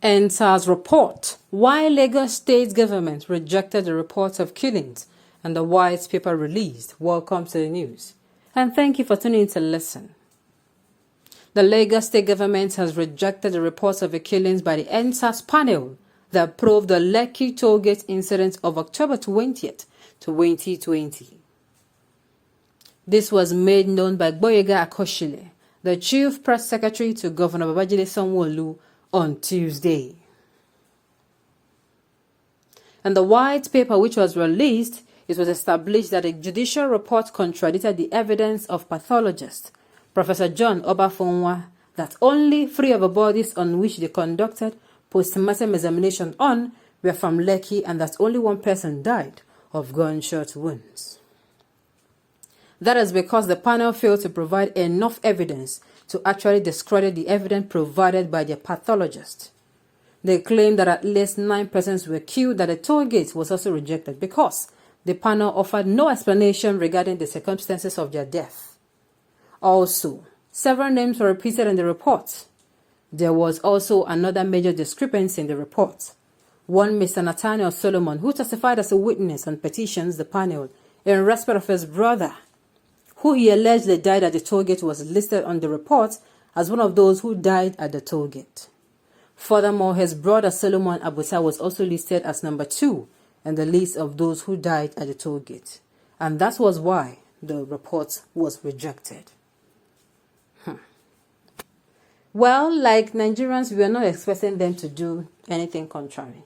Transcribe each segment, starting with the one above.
Endsars report why Lagos state government rejected the reports of killings and the white paper released. Welcome to the news, and thank you for tuning in to listen. The Lagos state government has rejected the reports of the killings by the Endsars panel that proved the Lekki tollgate incident of October 20th, 2020. This was made known by Gboyega Akosile, the chief press secretary to Governor Babajide Sanwo-Olu, on Tuesday. And the white paper which was released, it was established that a judicial report contradicted the evidence of pathologist Professor John Obafonwa that only 3 of the bodies on which they conducted post-mortem examination on were from Lekki and that only 1 person died of gunshot wounds. That is because the panel failed to provide enough evidence to actually discredit the evidence provided by the pathologist. They claim that at least 9 persons were killed, that the toll gate was also rejected because the panel offered no explanation regarding the circumstances of their death. Also, several names were repeated in the report. There was also another major discrepancy in the report. One Mr. Nathaniel Solomon, who testified as a witness and petitions the panel in respect of his brother, who he allegedly died at the toll gate, was listed on the report as one of those who died at the toll gate. Furthermore, his brother Solomon Abuta was also listed as number 2 in the list of those who died at the toll gate. And that was why the report was rejected. Well, like Nigerians, we are not expecting them to do anything contrary.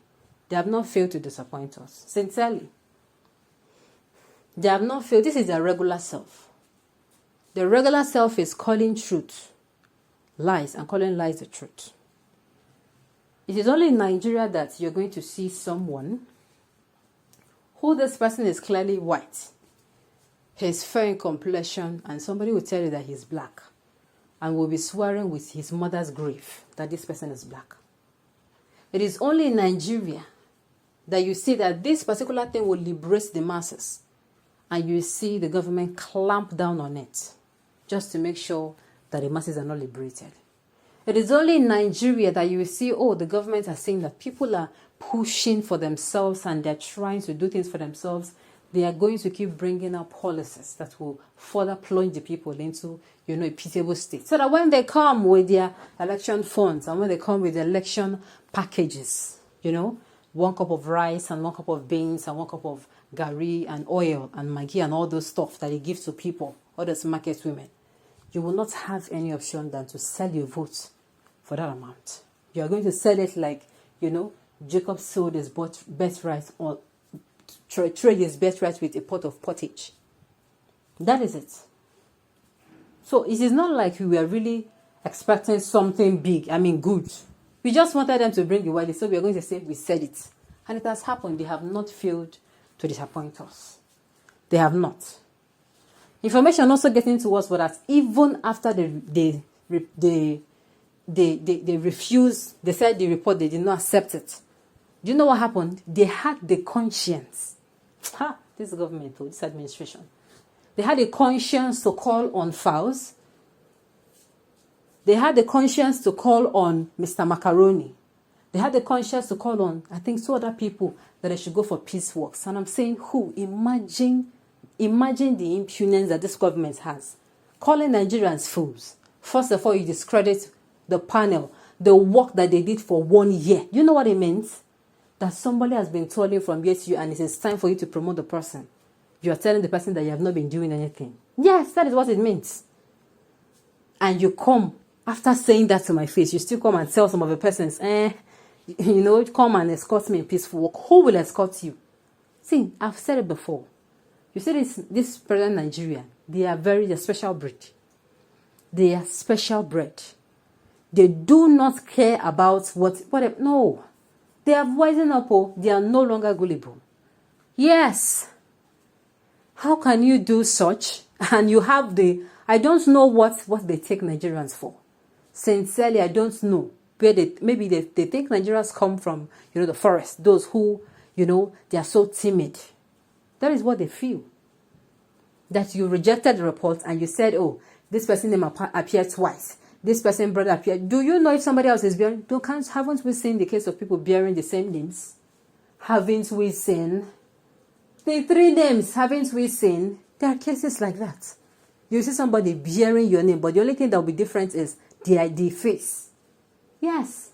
They have not failed to disappoint us, sincerely. They have not failed. This is their regular self. The regular self is calling truth lies and calling lies the truth. It is only in Nigeria that you're going to see someone who this person is clearly white. He's fair in complexion, and somebody will tell you that he's black and will be swearing with his mother's grave that this person is black. It is only in Nigeria that you see that this particular thing will liberate the masses, and you see the government clamp down on it just to make sure that the masses are not liberated. It is only in Nigeria that you will see, oh, the government are saying that people are pushing for themselves and they're trying to do things for themselves. They are going to keep bringing up policies that will further plunge the people into, a pitiable state. So that when they come with their election funds and when they come with election packages, 1 cup of rice and 1 cup of beans and 1 cup of gari and oil and maggi and all those stuff that they give to people, all those market women, you will not have any option than to sell your vote for that amount. You are going to sell it like, Jacob sold his birthright or trade his birthright with a pot of pottage. That is it. So it is not like we were really expecting something big, good. We just wanted them to bring the wedding, so we are going to say we said it. And it has happened. They have not failed to disappoint us. They have not. Information also getting to us, but that even after they refused, they said the report, they did not accept it. Do you know what happened? They had the conscience. This government, or this administration. They had the conscience to call on Fowles. They had the conscience to call on Mr. Macaroni. They had the conscience to call on, I think, 2 other people that they should go for peace walks. And I'm saying, who? Imagine the impudence that this government has. Calling Nigerians fools. First of all, you discredit the panel, the work that they did for 1 year. You know what it means? That somebody has been toiling from year to year and it is time for you to promote the person. You are telling the person that you have not been doing anything. Yes, that is what it means. And you come, after saying that to my face, you still come and tell some of the persons, come and escort me in peaceful walk. Who will escort you? See, I've said it before. You see this present Nigeria, they are a special breed. They are special breed. They do not care about no. They have wisen up, they are no longer gullible. Yes. How can you do such? And you have I don't know what they take Nigerians for. Sincerely, I don't know. Maybe they think Nigerians come from, the forest. Those who, they are so timid. That is what they feel. That you rejected the report and you said, oh, this person name appeared twice. this person brother appeared. Do you know if somebody else is bearing? Haven't we seen the case of people bearing the same names? Haven't we seen the 3 names? Haven't we seen? There are cases like that. You see somebody bearing your name, but the only thing that will be different is the face. Yes.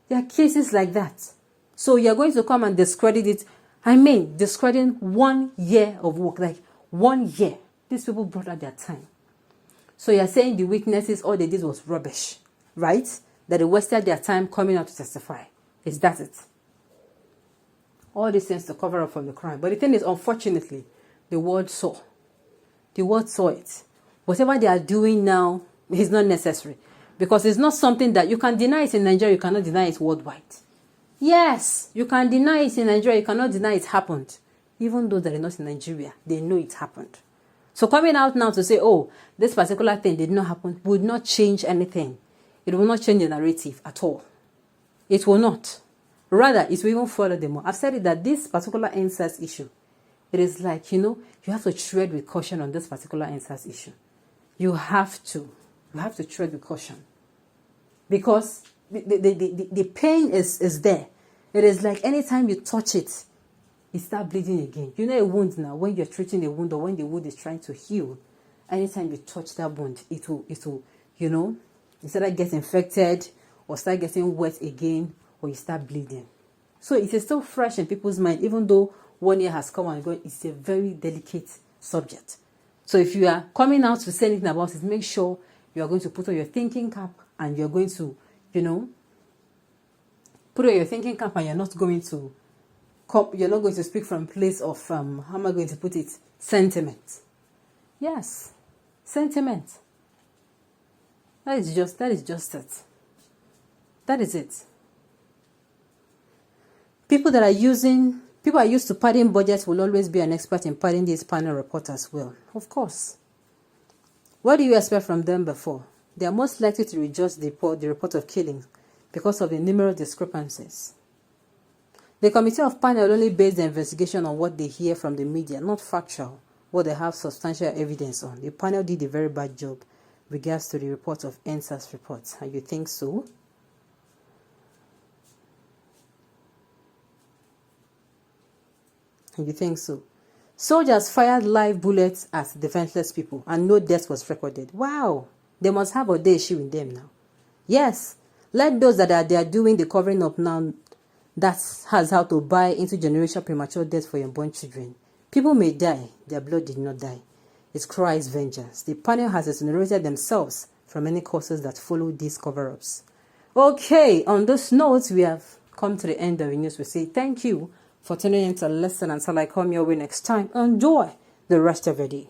There are cases like that. So you're going to come and discredit it. I mean, discrediting 1 year of work, like 1 year. These people brought out their time. So you're saying the witnesses, all they did was rubbish, right? That they wasted their time coming out to testify. Is that it? All these things to cover up from the crime. But the thing is, unfortunately, the world saw. The world saw it. Whatever they are doing now is not necessary. Because it's not something that you can deny it in Nigeria, you cannot deny it worldwide. Yes, you can deny it in Nigeria, you cannot deny it happened. Even though they're not in Nigeria, they know it happened. So coming out now to say, oh, this particular thing did not happen, would not change anything. It will not change the narrative at all. It will not. Rather, it will even further them more. I've said it that this particular Endsars issue, it is like, you have to tread with caution on this particular Endsars issue. You have to tread with caution. Because the pain is there. It is like anytime you touch it, it starts bleeding again. You know a wound now, when you're treating a wound or when the wound is trying to heal, anytime you touch that wound, it will instead of get infected or start getting wet again or you start bleeding. So it is still fresh in people's mind, even though 1 year has come and gone. It's a very delicate subject. So if you are coming out to say anything about it, make sure you are going to put on your thinking cap and you're going to, put on your thinking cap and you're not going to speak from a place of, how am I going to put it, sentiment. Yes, sentiment. That is just it. That is it. People are used to padding budgets will always be an expert in padding these panel reporters well. Of course. What do you expect from them before? They are most likely to reject the report of killings because of the numerous discrepancies. The committee of panel only based the investigation on what they hear from the media, not factual, what they have substantial evidence on. The panel did a very bad job regards to the report of Endsars reports. And you think so? And you think so? Soldiers fired live bullets at defenseless people and no death was recorded. Wow! They must have a day issue in them now. Yes, let those that are there doing the covering up now, that has how to buy into generational premature death for unborn children. People may die, their blood did not die. It cries vengeance. The panel has exonerated themselves from any causes that follow these cover-ups. Okay, on this note, we have come to the end of the news. We say thank you for tuning in to listen until I come your way next time. Enjoy the rest of your day.